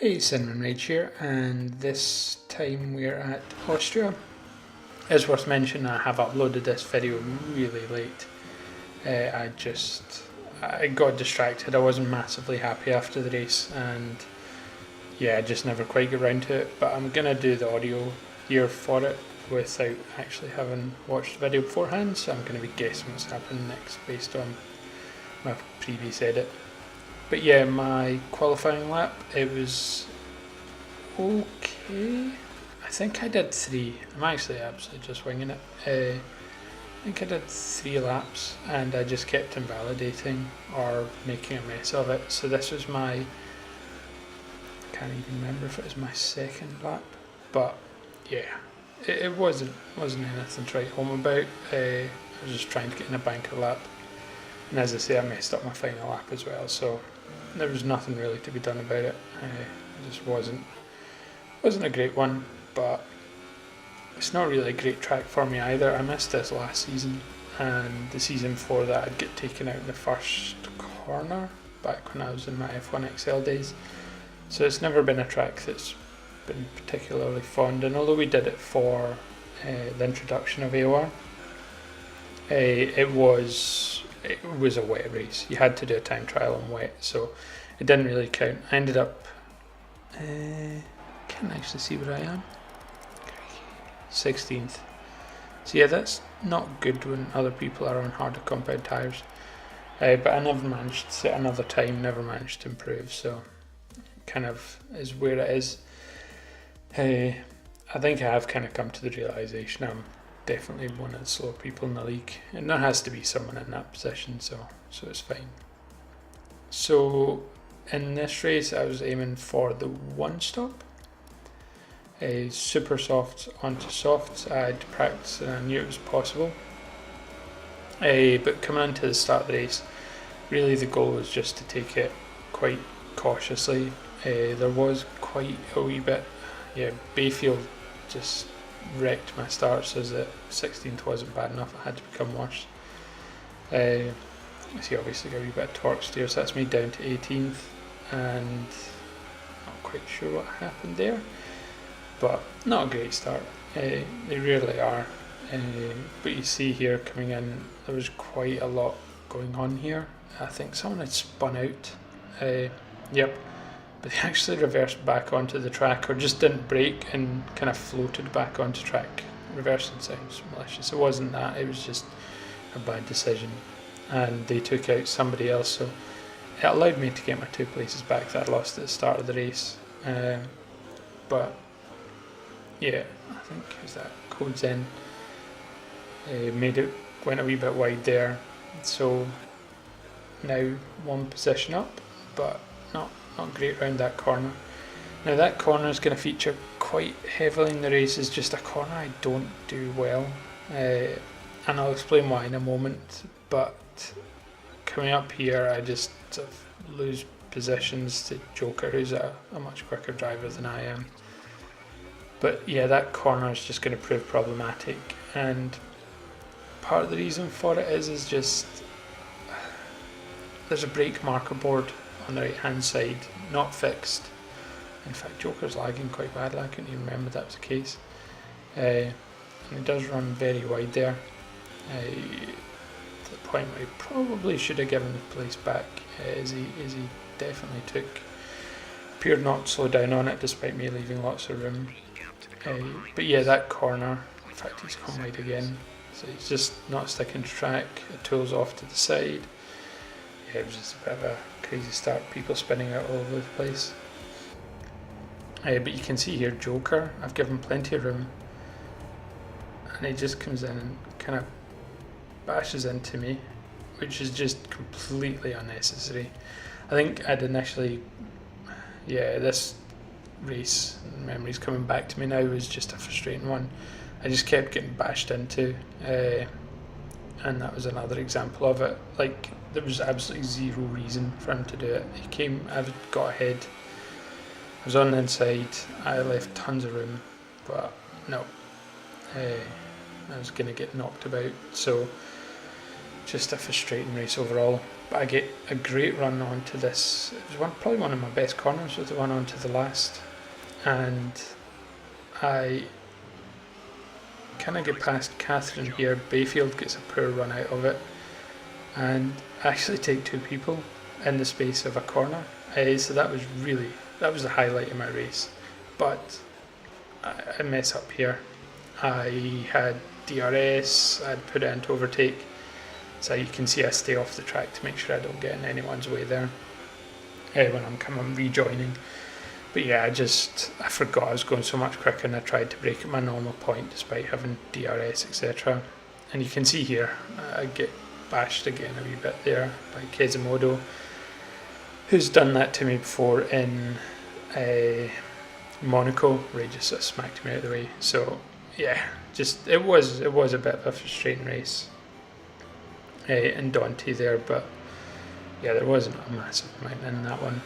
Hey, Cinnamon Rage here, and this time we're at Austria. It's worth mentioning I have uploaded this video really late. I got distracted. I wasn't massively happy after the race, and yeah, I just never quite got around to it. But I'm gonna do the audio here for it without actually having watched the video beforehand, so I'm gonna be guessing what's happening next based on my previous edit. But yeah, my qualifying lap, it was okay. I think I did 3. I'm actually absolutely just winging it. I think I did 3 laps and I just kept invalidating or making a mess of it. So this was my, I can't even remember if it was my 2nd lap, but yeah, it wasn't anything to write home about. I was just trying to get in a banker lap. And as I say, I messed up my final lap as well, so there was nothing really to be done about it. It just wasn't a great one, but it's not really a great track for me either. I missed this last season, and the season before that I'd get taken out in the first corner back when I was in my F1 XL days. So it's never been a track that's been particularly fond, and although we did it for the introduction of AOR, it was a wet race. You had to do a time trial on wet, so it didn't really count. I ended up, can't actually see where I am, 16th. So yeah, that's not good when other people are on harder compound tyres. But I never managed to set another time, never managed to improve, so kind of is where it is. I think I have kind of come to the realisation I'm definitely one of the slower people in the league, and there has to be someone in that position, so it's fine. So in this race I was aiming for the 1 stop, a super soft onto softs. I'd practiced and I knew it was possible, but coming into the start of the race, really the goal was just to take it quite cautiously. There was quite a wee bit, Bayfield just wrecked my start, so the 16th wasn't bad enough, it had to become worse. I see obviously got a wee bit of torque steer, so that's me down to 18th, and not quite sure what happened there, but not a great start. They rarely are, but you see here coming in, there was quite a lot going on here. I think someone had spun out, but they actually reversed back onto the track, or just didn't brake and kind of floated back onto track. Reversing sounds malicious. It wasn't that, it was just a bad decision. And they took out somebody else, so it allowed me to get my 2 places back that I lost at the start of the race. But yeah, I think as that codes in, went a wee bit wide there. So now 1 position up, but not great around that corner. Now that corner is going to feature quite heavily in the race. It's just a corner I don't do well, and I'll explain why in a moment. But coming up here, I just sort of lose positions to Joker, who's a much quicker driver than I am. But yeah, that corner is just going to prove problematic, and part of the reason for it is just there's a brake marker board on the right hand side, not fixed. In fact, Joker's lagging quite badly, I couldn't even remember that was the case. And it does run very wide there, to the point where he probably should have given the place back, as he definitely appeared not to slow down on it despite me leaving lots of room. But yeah, that corner, in fact he's come wide again, so he's just not sticking to track. It tools off to the side. Yeah, it was just a bit of a crazy start, people spinning out all over the place. But you can see here Joker, I've given plenty of room, and he just comes in and kind of bashes into me, which is just completely unnecessary. I think I'd initially, this race, memories coming back to me now, was just a frustrating one. I just kept getting bashed into, and that was another example of it. Like, there was absolutely zero reason for him to do it. I got ahead, I was on the inside, I left tons of room, but no, I was going to get knocked about. So just a frustrating race overall. But I get a great run onto this. It was probably one of my best corners, was the one onto the last, and I kind of get past Catherine here. Bayfield gets a poor run out of it, and I actually take 2 people in the space of a corner. So that was the highlight of my race. But I mess up here. I had DRS, I'd put it into overtake, so you can see I stay off the track to make sure I don't get in anyone's way there when I'm rejoining. But yeah, I forgot I was going so much quicker, and I tried to break at my normal point despite having DRS, etc. And you can see here, I get bashed again a wee bit there by Kezimodo, who's done that to me before in Monaco, where he just smacked me out of the way. So yeah, it was a bit of a frustrating race in Dante there, but yeah, there wasn't a massive amount in that one,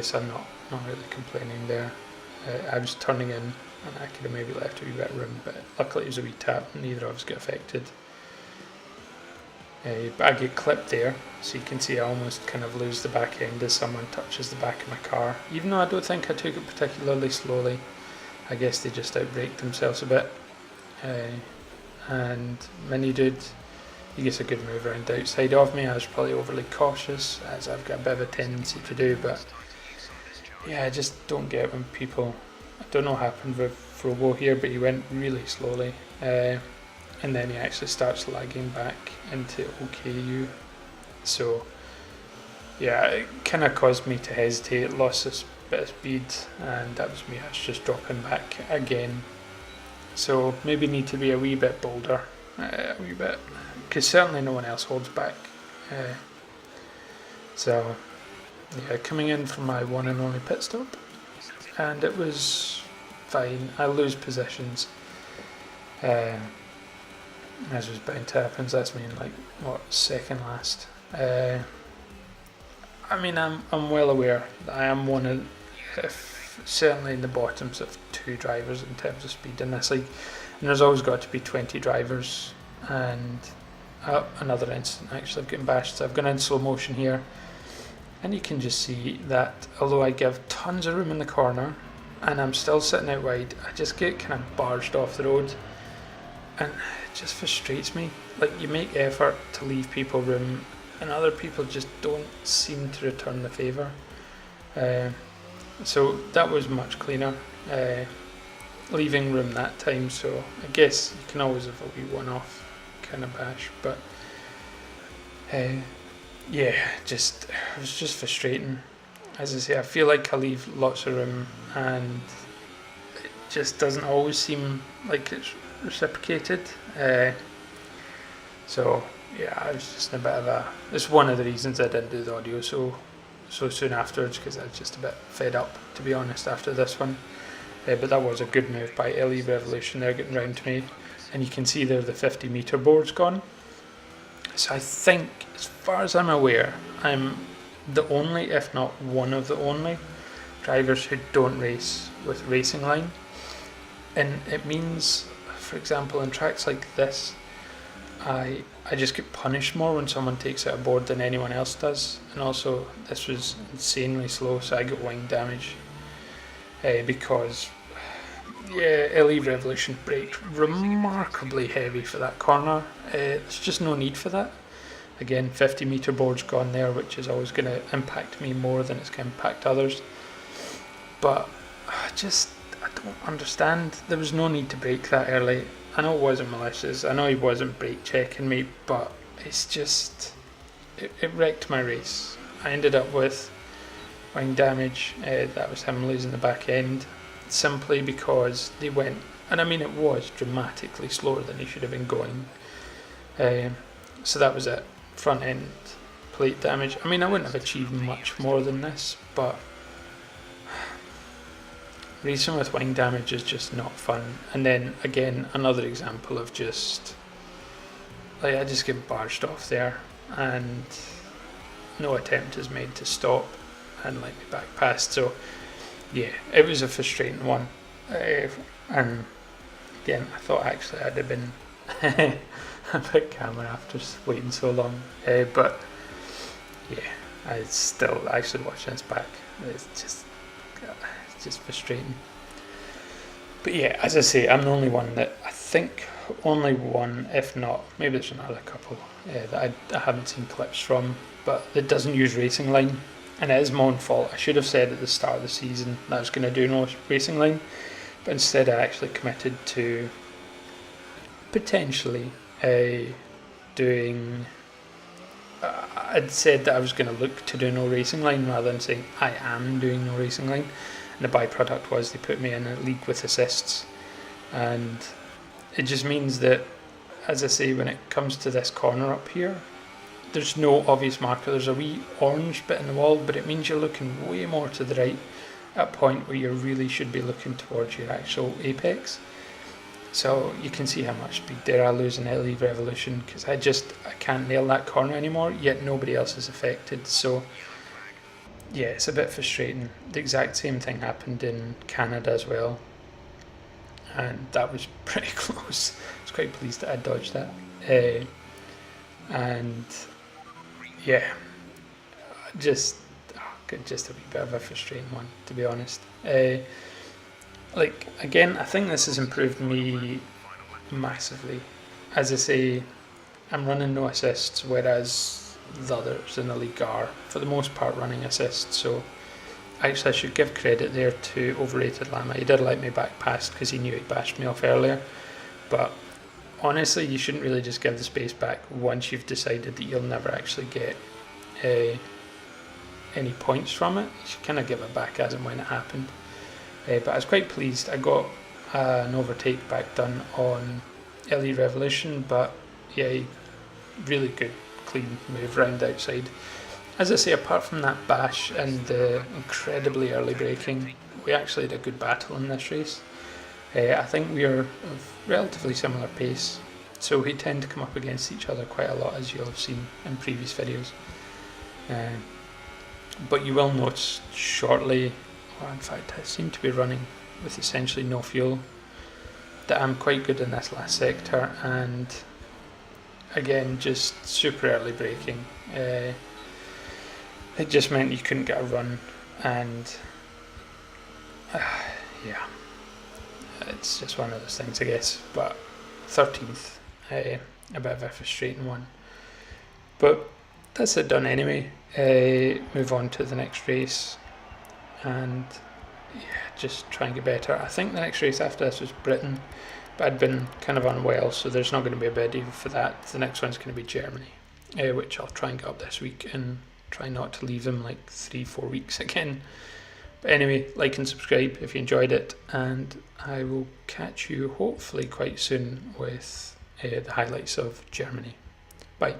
so I'm not really complaining there. I was turning in, and I could have maybe left a wee bit of room, but luckily it was a wee tap and neither of us get affected. But I get clipped there, so you can see I almost kind of lose the back end as someone touches the back of my car, even though I don't think I took it particularly slowly. I guess they just outbraked themselves a bit. And Mini Dude, he gets a good move around the outside of me. I was probably overly cautious, as I've got a bit of a tendency to do, but yeah, I just don't get when people, I don't know what happened with Frobo here, but he went really slowly, and then he actually starts lagging back into OKU, so yeah, it kind of caused me to hesitate, lost this bit of speed, and that was me, I was just dropping back again. So maybe need to be a wee bit bolder, a wee bit, because certainly no one else holds back. So yeah, coming in for my one and only pit stop, and it was fine. I lose positions, as was bound to happen. So that's me in like second last. I mean, I'm well aware that I am one of, certainly in the bottoms of 2 drivers in terms of speed in this league, and there's always got to be 20 drivers. And another incident actually of getting bashed. So I've gone in slow motion here, and you can just see that although I give tons of room in the corner and I'm still sitting out wide, I just get kind of barged off the road, and it just frustrates me. Like, you make effort to leave people room and other people just don't seem to return the favour. So that was much cleaner, leaving room that time. So I guess you can always have a wee one-off kind of bash, but yeah, it was just frustrating. As I say, I feel like I leave lots of room, and it just doesn't always seem like it's reciprocated. So yeah, I was just in a bit of a. It's one of the reasons I didn't do the audio so soon afterwards, because I was just a bit fed up, to be honest, after this one. But that was a good move by LE Revolution. They're getting round to me, and you can see there the 50-metre board's gone. So I think, as far as I'm aware, I'm the only, if not one of the only, drivers who don't race with racing line. And it means, for example, in tracks like this, I just get punished more when someone takes out a board than anyone else does. And also, this was insanely slow, so I got wing damage. Because, yeah, LE Revolution braked remarkably heavy for that corner. There's just no need for that. Again, 50-metre board's gone there, which is always going to impact me more than it's going to impact others. But I don't understand. There was no need to brake that early. I know it wasn't malicious. I know he wasn't brake checking me, but it's just, it wrecked my race. I ended up with wing damage. That was him losing the back end, simply because they went, and I mean, it was dramatically slower than he should have been going. So that was it. Front end plate damage. I mean, I wouldn't have achieved much more than this, but racing with wing damage is just not fun. And then again, another example of just, like, I just get barged off there, and no attempt is made to stop and let me back past. So yeah, it was a frustrating one. And again, I thought actually I'd have been a bit calmer after waiting so long. But yeah, I still actually watching this back. It's just frustrating. But yeah, as I say, I'm the only one that I think only one, if not, maybe there's another couple that I haven't seen clips from, but it doesn't use Racing Line, and it is my own fault. I should have said at the start of the season that I was going to do no Racing Line, but instead I actually committed to potentially doing. I'd said that I was going to look to do no Racing Line rather than saying I am doing no Racing Line, and the byproduct was they put me in a league with assists, and it just means that, as I say, when it comes to this corner up here, there's no obvious marker. There's a wee orange bit in the wall, but it means you're looking way more to the right at a point where you really should be looking towards your actual apex. So you can see how much speed there I lose in LE Revolution, because I can't nail that corner anymore, yet nobody else is affected. So yeah, it's a bit frustrating. The exact same thing happened in Canada as well, and that was pretty close. I was quite pleased that I dodged that. And yeah, just a wee bit of a frustrating one, to be honest. Like, again, I think this has improved me massively. As I say, I'm running no assists, whereas the others in the league are, for the most part, running assists. So actually I should give credit there to Overrated Llama. He did let me back past because he knew he'd bashed me off earlier. But honestly, you shouldn't really just give the space back once you've decided that you'll never actually get any points from it. You should kind of give it back as and when it happened. But I was quite pleased. I got an overtake back done on LE Revolution, but yeah, really good, clean move round outside. As I say, apart from that bash and the incredibly early braking, we actually had a good battle in this race. I think we are of relatively similar pace, so we tend to come up against each other quite a lot, as you'll have seen in previous videos. But you will notice shortly, in fact I seem to be running with essentially no fuel, that I'm quite good in this last sector, and again, just super early braking. It just meant you couldn't get a run, and yeah, it's just one of those things, I guess. But 13th, a bit of a frustrating one, but that's it done anyway. Move on to the next race, and yeah, just try and get better. I think the next race after this was Britain, but I'd been kind of unwell, so there's not going to be a bid for that. The next one's going to be Germany, which I'll try and get up this week and try not to leave them like 3-4 weeks again. But anyway, like and subscribe if you enjoyed it, and I will catch you hopefully quite soon with the highlights of Germany. Bye.